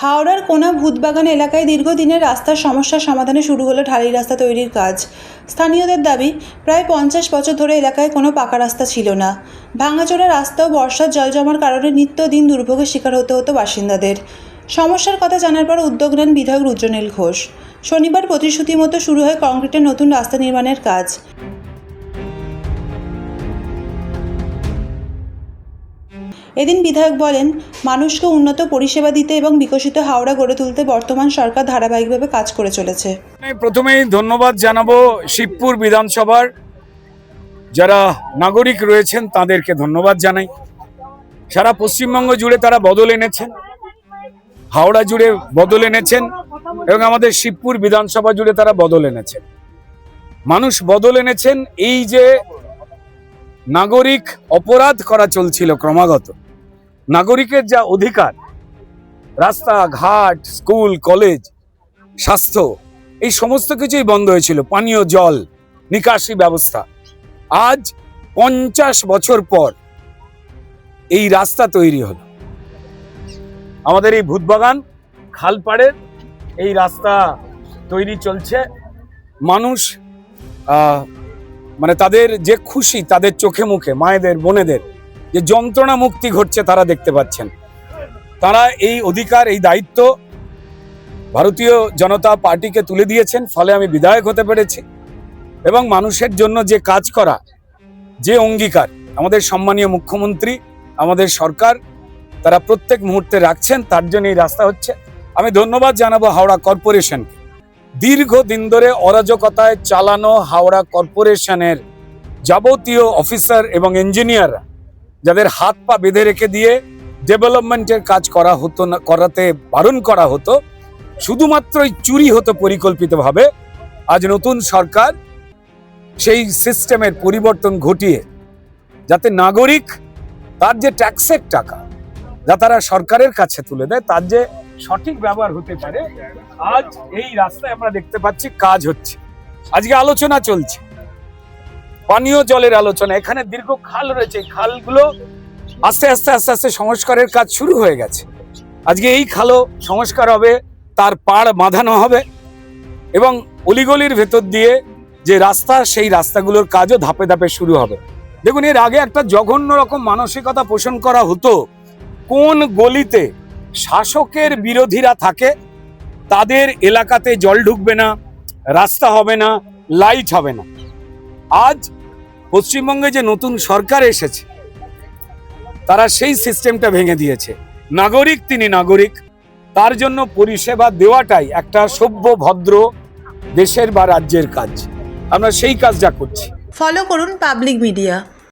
হাওড়ার কোনা ভূতবাগান এলাকায় দীর্ঘদিনের রাস্তার সমস্যার সমাধানে শুরু হলো ঢালাই রাস্তা তৈরির কাজ। স্থানীয়দের দাবি, প্রায় 50 বছর ধরে এলাকায় কোনো পাকা রাস্তা ছিল না। ভাঙাচোরা রাস্তা ও বর্ষার জল জমার কারণে নিত্যদিন দুর্ভোগের শিকার হতে হতো বাসিন্দাদের। সমস্যার কথা জানার পর উদ্যোগ নেন বিধায়ক রুদ্রনীল ঘোষ। শনিবার প্রতিশ্রুতি মতো শুরু হয় কংক্রিটের নতুন রাস্তা নির্মাণের কাজ। এদিন বিধায়ক বলেন, মানুষকে উন্নত পরিষেবা দিতে এবং বিকশিত হাওড়া গড়ে তুলতে বর্তমান সরকার ধারাবাহিকভাবে কাজ করে চলেছে। প্রথমেই ধন্যবাদ জানাবো শিবপুর বিধানসভার যারা নাগরিক রয়েছেন তাদেরকে ধন্যবাদ জানাই। সারা পশ্চিমবঙ্গ জুড়ে তারা বদল এনেছেন, হাওড়া জুড়ে বদল এনেছেন এবং আমাদের শিবপুর বিধানসভা জুড়ে তারা বদল এনেছেন। মানুষ বদল এনেছেন। এই যে নাগরিক অপরাধ করা চলছিল ক্রমাগত, নাগরিকের যা অধিকার, রাস্তাঘাট, স্কুল, কলেজ, স্বাস্থ্য, এই সমস্ত কিছুই বন্ধ হয়েছিল, পানীয় জল, নিকাশি ব্যবস্থা। আজ 50 বছর পর এই রাস্তা তৈরি হলো। আমাদের এই ভূতবাগান খালপাড়ের এই রাস্তা তৈরি চলছে। মানুষ মানে তাদের যে খুশি, তাদের চোখে মুখে, মায়েদের, বোনেদের যে যন্ত্রণা মুক্তি ঘটছে তারা দেখতে পাচ্ছেন। তারা এই অধিকার, এই দায়িত্ব ভারতীয় জনতা পার্টিকে তুলে দিয়েছেন, ফলে আমি বিধায়ক হতে পেরেছি। এবং মানুষের জন্য যে কাজ করা, যে অঙ্গীকার আমাদের সম্মানীয় মুখ্যমন্ত্রী, আমাদের সরকার, তারা প্রত্যেক মুহূর্তে রাখছেন, তার জন্য এই রাস্তা হচ্ছে। আমি ধন্যবাদ জানাবো হাওড়া কর্পোরেশনকে। দীর্ঘদিন ধরে অরাজকতায় চালানো হাওড়া কর্পোরেশনের যাবতীয় অফিসার এবং ইঞ্জিনিয়াররা, যাদের হাত পা বেঁধে রেখে দিয়ে ডেভেলপমেন্টের কাজ করা হতো না, করাতে বারণ করা হতো, শুধুমাত্রই চুরি হতো পরিকল্পিতভাবে। আজ নতুন সরকার সেই সিস্টেমের পরিবর্তন ঘটিয়ে যাতে নাগরিক তার যে ট্যাক্সের টাকা যা তারা সরকারের কাছে তুলে দেয়, তার যে সঠিক ব্যবহার হতে পারে, আজ এই রাস্তায় আমরা দেখতে পাচ্ছি কাজ হচ্ছে। আজকে আলোচনা চলছে, পানীয় জলের আলোচনা। এখানে দীর্ঘ খাল রয়েছে, খালগুলো আস্তে আস্তে আস্তে আস্তে সংস্কারের কাজ শুরু হয়ে গেছে। আজকে এই খালও সংস্কার হবে, তার পাড় বাঁধানো হবে এবং অলিগলির ভেতর দিয়ে যে রাস্তা, সেই রাস্তাগুলোর কাজও ধাপে ধাপে শুরু হবে। দেখুন, এর আগে একটা জঘন্য রকম মানসিকতা পোষণ করা হতো, কোন গলিতে শাসকের বিরোধীরা থাকে তাদের এলাকাতে জল ঢুকবে না, রাস্তা হবে না, লাইট হবে না। আজ পশ্চিমবঙ্গে যে নতুন সরকার এসেছে, তারা সেই সিস্টেমটা ভেঙে দিয়েছে। নাগরিক তিনি নাগরিক, তার জন্য পরিষেবা দেওয়াটাই একটা সভ্য ভদ্র দেশের বা রাজ্যের কাজ। আমরা সেই কাজটা করছি। ফলো করুন পাবলিক মিডিয়া।